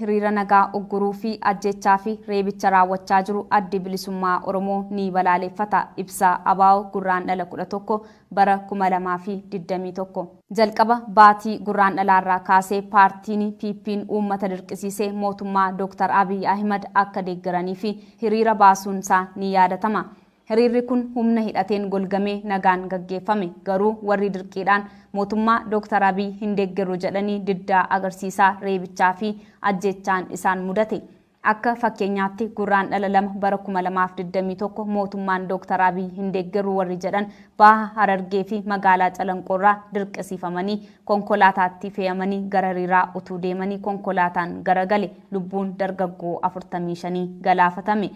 hiriira nagaa ugguruu fi ajjechaa fi reebicha raawwachaa jiru addi bilisummaa Oromoo ni balaaleffata. Ibsa ABO Guraandhala 11 bara 2021. Jalqaba baatii Guraandhalaarraa kaasee paartiin PP'n uummata dirqisiisee mootummaa Dr. Abiy Ahmed akka deeggaranii fi hiriira baasuun isaa ni yaadatama. Hiriirri kun humna hidhateen golgamee nagaan gaggeeffame. Garuu warri dirqiidhaan mootummaa Dr. Abiy hin deeggaru jedhanii diddaa agarsiisaa reebichaa fi ajjechaan isaan mudate. Akka fakkeenyaatti Guraandhala 2 bara 2021 mootummaan Dr. Abiy hin deeggaru warri jedhan baha Harargee fi magaalaa Calanqoorraa dirqisiifamanii konkolaataatti fe'amanii gara hiriiraa utuu deemanii konkolaataan garagale lubbuun dargaggoo 45 galaafatame.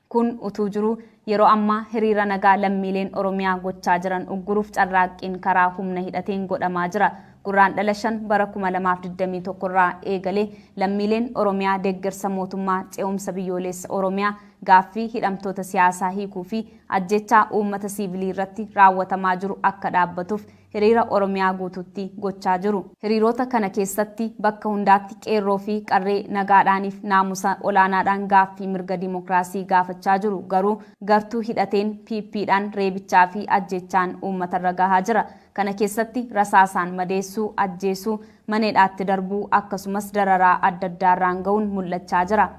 Kun utuu jiru yeroo ammaa hiriira nagaa lammiileen Oromiyaa gochaa jiran ugguruuf carraaqqiin karaa humna hidhateen godhamaa jira. Guraandhala 5 bara 2021 irraa eegalee lammiileen Oromiyaa deeggarsa mootummaa ce'umsa biyyoolessa Oromiyaa gaaffii hidhamtoota siyaasaa hiikuu fi ajjechaa uummata siivilii irratti raawwatamaa jiru akka dhaabbatuuf hiriira Oromiyaa guutuutti gochaa jiru. Hiriirota kana keessatti bakka hundaatti qeerroo fi qarree nagaadhaaniif naamusa olaanaadhaan gaaffii mirga dimokiraasii gaafachaa jiru. Garuu gartuu hidhateen PP'dhaan reebichaa fi ajjechaan uummatarra gahaa jira. Kana keessatti rasaasaan madeessuu, ajjeesuu, maneedhaatti darbuu akkasumas dararaa adda addaarraan ga'uun mul'achaa jira.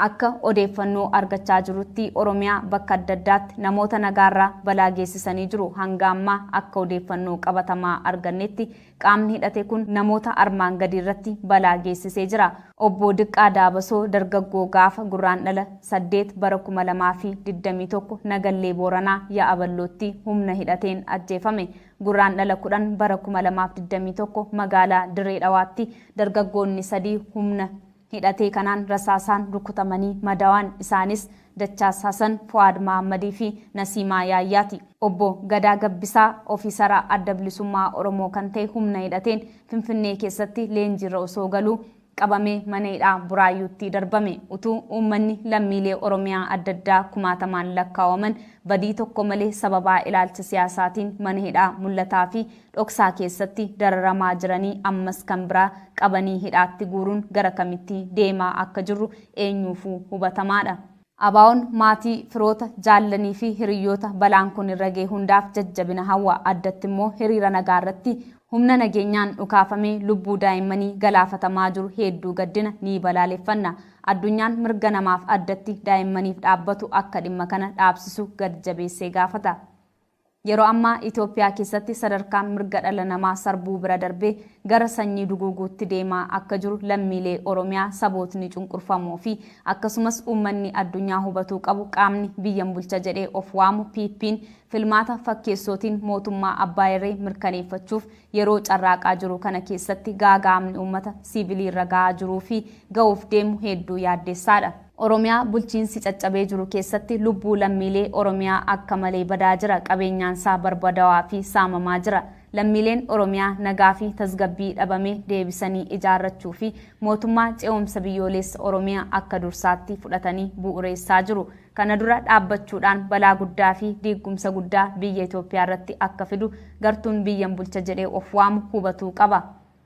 Akka odeeffannoo argachaa jirutti Oromiyaa bakka adda addaatti namoota nagaarraa balaa geessisanii jiru. Hanga ammaa akka odeeffannoo qabatamaa argannetti qaamni hidhate kun namoota armaan gadii irratti balaa geessisee jira. Obbo Diqqaa Daabasoo dargaggoo gaafa Guraandhala 8 bara 2021 Nagallee Booranaa Yaaballootti humna hidhateen ajjeefame. Guraandhala 10 bara 2021 magaalaa Diree Dhawaatti dargaggoonni 3 humna hidhatee kanaan rasaasaan rukutamanii madawaan isaanis Dachaas Hasan, Fuad Mahammadii fi Nasiimaa Yaayyaati. Obbo Gadaa Gabbisaa ofiisara adda bilisummaa Oromoo kan ta'e humna hidhateen Finfinnee keessatti leenjiirra osoo galuu qabamee mana hidhaa Buraayyuutti darbame. Utuu uummanni lammiilee Oromiyaa adda addaa kumaatamaan lakkaawaman badii tokko malee sababaa ilaalcha siyaasaatiin mana hidhaa mul'ataa fi dhoksaa keessatti dararamaa jiranii ammas kan biraa qabanii hidhaatti guuruun gara kamitti deemaa akka jirru eenyuufuu hubatamaadha. ABO'n maatii, firoota, jaallanii fi hiriyoota balaan kun irra ga'e hundaaf jajjabina hawwa. Addatti immoo hiriira nagaa irratti humna nageenyaan dhukaafamee lubbuu daa'immanii galaafatamaa jiru hedduu gaddina ni balaaleffanna. Addunyaan mirga namaaf addatti daa'immaniif dhaabbatu akka dhimma kana dhaabsisu gad jabeessee gaafata. Yeroo ammaa Itoophiyaa keessatti sadarkaan mirga dhala namaa sarbuu bira darbee gara sanyii duguuguutti deemaa akka jiru lammiilee Oromiyaa sabootni cunqurfamoo fi akkasumas uummanni addunyaa hubatuu qabu. Qaamni biyyan bulcha jedhee of waamu PP'n filmaata fakkeessootiin mootummaa Abbaa Irree mirkaneeffachuuf yeroo carraaqaa jiru kana keessatti gaagaamni uummata siivilii irra gahaa jiruu fi ga'uuf deemu hedduu yaaddeessaadha. Oromiyaa bulchiinsi caccabee jiru keessatti lubbuu lammiilee Oromiyaa akka malee badaa jira. Qabeenyaan isaa barbadaa'aa fi saamamaa jira. Lammiileen Oromiyaa nagaa fi tasgabbii dhabamee deebisanii ijaarrachuu fi mootummaa ce'umsa biyyoolessa Oromiyaa akka dursaatti fudhatanii bu'uureessaa jiru. Kana dura dhaabbachuudhaan balaa guddaa fi diigumsa guddaa biyya Itoophiyaa irratti akka fidu gartuun biyyan bulcha jedhee of waamu hubatuu qaba.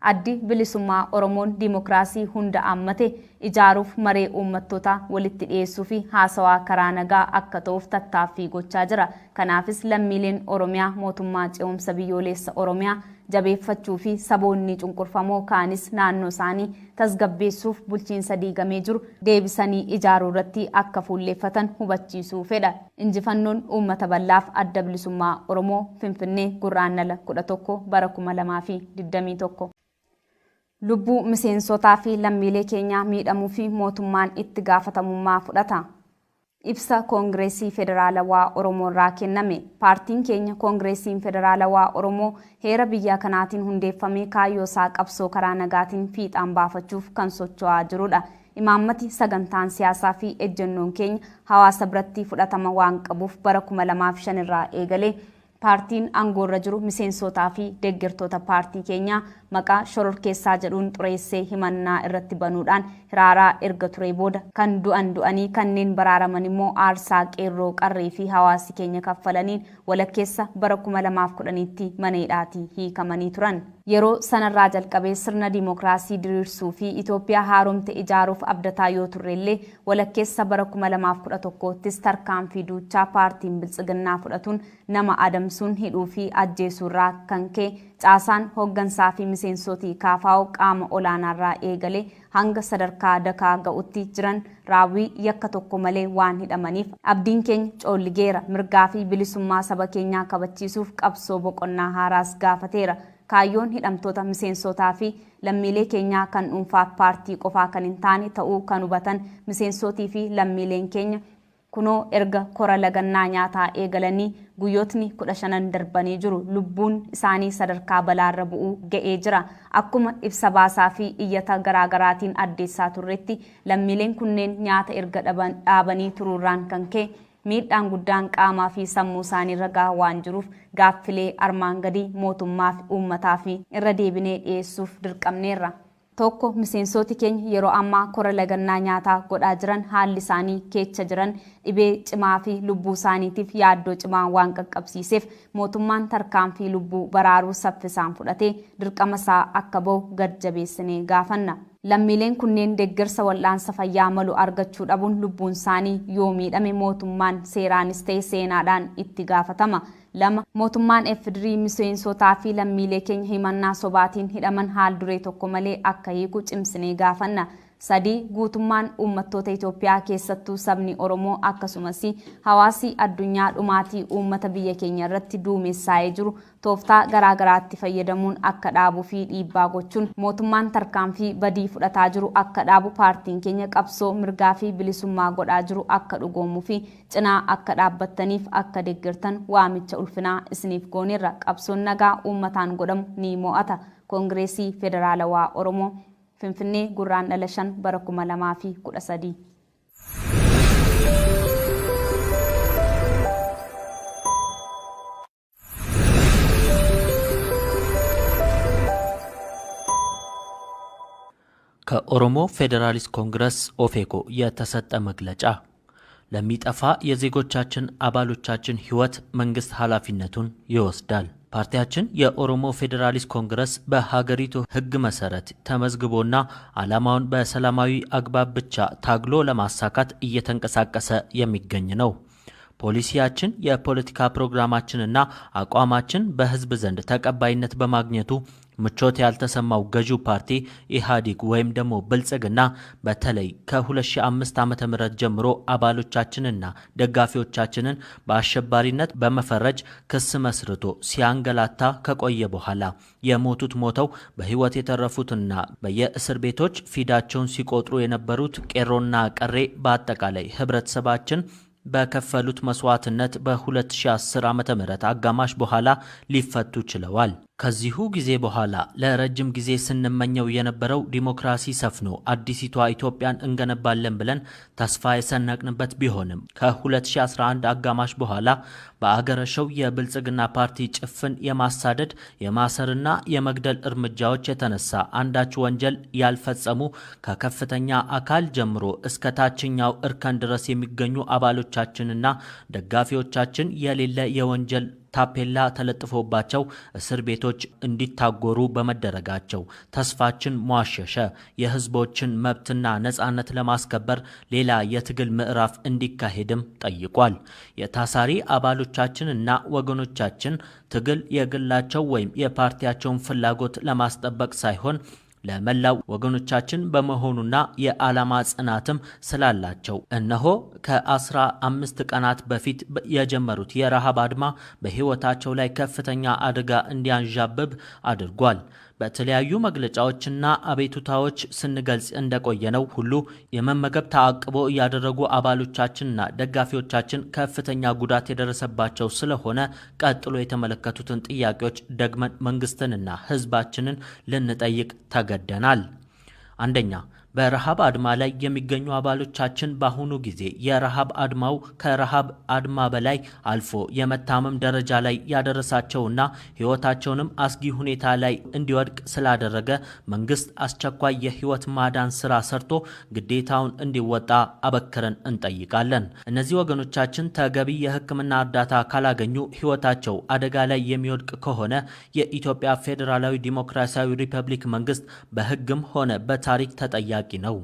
Addi bilisummaa Oromoon dimokiraasii hunda hammate ijaaruuf maree uummattootaa walitti dhiyeessuu fi haasawaa karaa nagaa akka ta'uuf tattaaffii gochaa jira. Kanaafis lammiileen Oromiyaa mootummaa ce'umsa biyyoolessa Oromiyaa jabeeffachuu fi saboonni cunqurfamoo kaanis naannoo isaanii tasgabbeessuuf bulchiinsa diigamee jiru deebisanii ijaaruu irratti akka fuulleeffatan hubachiisuu fedha. Injifannoon uummata bal'aaf adda bilisummaa Oromoo Finfinnee Guraandhala 11 bara 2021. Lubbuu miseensotaa fi lammiilee keenyaa miidhamuu fi mootummaan itti gaafatamummaa fudhata. Ibsa Koongireesii Federaalawaa Oromoo irraa kenname. Paartiin keenya Koongireesiin Federaalawaa Oromoo heera biyya kanaatiin hundeeffamee kaayyoo isaa qabsoo karaa nagaatiin fiixaan baafachuuf kan socho'aa jirudha. Imaammati sagantaan siyaasaa fi ejjennoon keenya hawaasa biratti fudhatama waan qabuuf bara 2005 irraa eegalee paartiin aangoorra jiru miseensotaa fi deeggartoota paartii keenyaa maqaa shororkeessaa jedhuun xureessee himannaa irratti banuudhaan hiraaraa erga ture booda kan du'anii kanneen baraaraman immoo aarsaa qeerroo qarree fi hawaasi keenya kaffalaniin walakkeessa bara 2010tti mana hidhaatii hiikamanii turan. Yeroo sanarraa jalqabee sirna dimookiraasii diriirsuu fi Itoophiyaa haaromte ijaaruuf abdataa yoo turrellee walakkeessa bara 2011ttis tarkaanfii duuchaa paartiin biltsiginnaa fudhatuun nama adamsuun hidhuu fi ajjeesuurraa kan ka'e caasaan hooggansaa fi miseensotii kaafaa'oo qaama olaanaarraa eegalee hanga sadarkaa dakaa ga'utti jiran raawwii yakka tokko malee waan hidhamaniif abdiin keenya coolligeera. Mirgaa fi bilisummaa saba keenyaa kabachiisuuf qabsoo boqonnaa haaraas gaafateera. Kaayyoon hidhamtoota miseensotaa fi lammiilee keenyaa kan dhuunfaa paartii qofaa kan hin taane ta'uu kan hubatan miseensotii fi lammiileen keenya kunoo erga kora lagannaa nyaataa eegalanii guyyootni 15 darbanii jiru. Lubbuun isaanii sadarkaa balaarra bu'uu ga'ee jira. Akkuma ibsa baasaa fi iyyata garaagaraatiin addeessaa turretti lammiileen kunneen nyaata erga dhaabanii turuurraan kan ka'e miidhaan guddaan qaamaa fi sammuu isaanii irra waan jiruuf gaaffilee armaan gadii mootummaa fi uummataa fi irra deebinee dhiyeessuuf dirqamneerra. Tokko miseensoti keenya yeroo ammaa kora lagannaa nyaataa godhaa jiran haalli isaanii keessa jiran dhibee cimaa fi lubbuu isaaniitiif yaaddoo cimaa waan qaqqabsiiseef mootummaan tarkaanfii lubbuu baraaruu saffisaan fudhatee dirqama isaa akka bahu gad jabeessinee gaafanna. Lammiileen kunneen deeggarsa wal'aansa fayyaa malu argachuu dhabuun lubbuun isaanii yoo miidhame mootummaan seeraanis ta'e seenaadhaan itti gaafatama. 2. Mootummaan FDR miseensotaa fi lammiilee keenya himannaa sobaatiin hidhaman haal duree tokko malee akka hiiku cimsinee gaafanna. 3. Guutummaan uummattoota Itoophiyaa keessattuu sabni Oromoo akkasumas hawaasi addunyaa dhumaatii uummata biyya keenya irratti duumessaa'ee jiru tooftaa garaagaraatti fayyadamuun akka dhaabuu fi dhiibbaa gochuun mootummaan tarkaanfii badii fudhataa jiru akka dhaabu paartiin keenya qabsoo mirgaa fi bilisummaa godhaa jiru akka dhugoomuu fi cinaa akka dhaabbattaniif akka deeggartan waamicha ulfinaa isiniif gooneerra. Qabsoon nagaa uummataan godhamu ni mo'ata. Koongireesii Federaalawaa Oromoo Finfinnee Guraandhala 5 bara 2013. ከኦሮሞ ፌዴራሊስት ኮንግረስ ኦፌኮ የተሰጠ መግለጫ ለሚጠፋ የዜጎቻችን አባሎቻችን ህይወት መንግስት ኃላፊነቱን ይወስዳል። ፓርቲያችን የኦሮሞ ፌዴራሊስት ኮንግረስ በሀገሪቱ ህግ መሰረት ተመዝግቦና ዓላማውን በሰላማዊ አግባብ ብቻ ታግሎ ለማሳካት እየተንቀሳቀሰ የሚገኝ ነው። ፖሊሲያችን የፖለቲካ ፕሮግራማችንና አቋማችን በህዝብ ዘንድ ተቀባይነት በማግኘቱ ምቾት ያልተሰማው ገዢው ፓርቲ ኢህአዴግ ወይም ደግሞ ብልጽግና በተለይ ከ2005 ዓመተ ምህረት ጀምሮ አባሎቻችንና ደጋፊዎቻችንን በአሸባሪነት በመፈረጅ ክስ መስርቶ ሲያንገላታ ከቆየ በኋላ የሞቱት ሞተው በህይወት የተረፉትና በየእስር ቤቶች ፊዳቸውን ሲቆጥሩ የነበሩት ቄሮና ቀሬ በአጠቃላይ ህብረተሰባችን በከፈሉት መስዋዕትነት በ2010 ዓመተ ምህረት አጋማሽ በኋላ ሊፈቱ ችለዋል። ከዚሁ ጊዜ በኋላ ለረጅም ጊዜ ስንመኘው የነበረው ዲሞክራሲ ሰፍኖ አዲሲቷ ኢትዮጵያን እንገነባለን ብለን ተስፋ የሰነቅንበት ቢሆንም ከ2011 አጋማሽ በኋላ በአገረሸው የብልጽግና ፓርቲ ጭፍን የማሳደድ የማሰርና የመግደል እርምጃዎች የተነሳ አንዳች ወንጀል ያልፈጸሙ ከከፍተኛ አካል ጀምሮ እስከ ታችኛው እርከን ድረስ የሚገኙ አባሎቻችንና ደጋፊዎቻችን የሌለ የወንጀል ታፔላ ተለጥፎባቸው እስር ቤቶች እንዲታጎሩ በመደረጋቸው ተስፋችን ሟሸሸ። የህዝቦችን መብትና ነጻነት ለማስከበር ሌላ የትግል ምዕራፍ እንዲካሄድም ጠይቋል። የታሳሪ አባሎቻችንና ወገኖቻችን ትግል የግላቸው ወይም የፓርቲያቸውን ፍላጎት ለማስጠበቅ ሳይሆን ለመላው ወገኖቻችን በመሆኑና የዓላማ ጽናትም ስላላቸው እነሆ ከ15 ቀናት በፊት የጀመሩት የረሃብ አድማ በህይወታቸው ላይ ከፍተኛ አደጋ እንዲያንዣብብ አድርጓል። በተለያዩ መግለጫዎችና አቤቱታዎች ስንገልጽ እንደቆየነው ሁሉ የመመገብ ተአቅቦ ያደረጉ አባሎቻችንና ደጋፊዎቻችን ከፍተኛ ጉዳት የደረሰባቸው ስለሆነ ቀጥሎ የተመለከቱትን ጥያቄዎች ደግመን መንግስትንና ህዝባችንን ልንጠይቅ ተገደናል። አንደኛ፣ በረሃብ አድማ ላይ የሚገኙ አባሎቻችን በአሁኑ ጊዜ የረሃብ አድማው ከረሃብ አድማ በላይ አልፎ የመታመም ደረጃ ላይ ያደረሳቸውና ሕይወታቸውንም አስጊ ሁኔታ ላይ እንዲወድቅ ስላደረገ መንግስት አስቸኳይ የሕይወት ማዳን ስራ ሰርቶ ግዴታውን እንዲወጣ አበክረን እንጠይቃለን። እነዚህ ወገኖቻችን ተገቢ የሕክምና እርዳታ ካላገኙ ሕይወታቸው አደጋ ላይ የሚወድቅ ከሆነ የኢትዮጵያ ፌዴራላዊ ዲሞክራሲያዊ ሪፐብሊክ መንግስት በሕግም ሆነ በታሪክ ተጠያቂ ነው።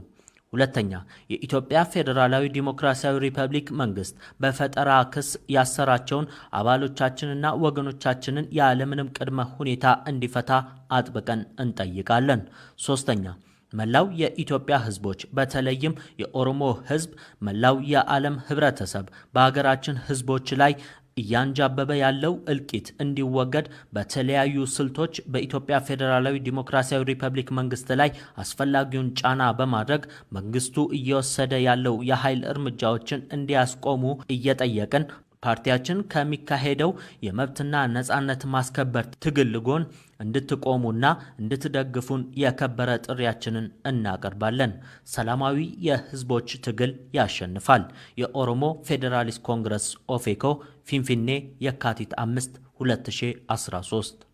ሁለተኛ የኢትዮጵያ ፌዴራላዊ ዲሞክራሲያዊ ሪፐብሊክ መንግስት በፈጠራ ክስ ያሰራቸውን አባሎቻችንና ወገኖቻችንን ያለምንም ቅድመ ሁኔታ እንዲፈታ አጥብቀን እንጠይቃለን። ሶስተኛ መላው የኢትዮጵያ ህዝቦች በተለይም የኦሮሞ ህዝብ መላው የዓለም ህብረተሰብ በሀገራችን ህዝቦች ላይ እያንጃበበ ያለው እልቂት እንዲወገድ በተለያዩ ስልቶች በኢትዮጵያ ፌዴራላዊ ዲሞክራሲያዊ ሪፐብሊክ መንግስት ላይ አስፈላጊውን ጫና በማድረግ መንግስቱ እየወሰደ ያለው የኃይል እርምጃዎችን እንዲያስቆሙ እየጠየቅን ፓርቲያችን ከሚካሄደው የመብትና ነጻነት ማስከበር ትግል ጎን እንድትቆሙና እንድትደግፉን የከበረ ጥሪያችንን እናቀርባለን። ሰላማዊ የህዝቦች ትግል ያሸንፋል። የኦሮሞ ፌዴራሊስት ኮንግረስ ኦፌኮ ፊንፊኔ የካቲት 5 2013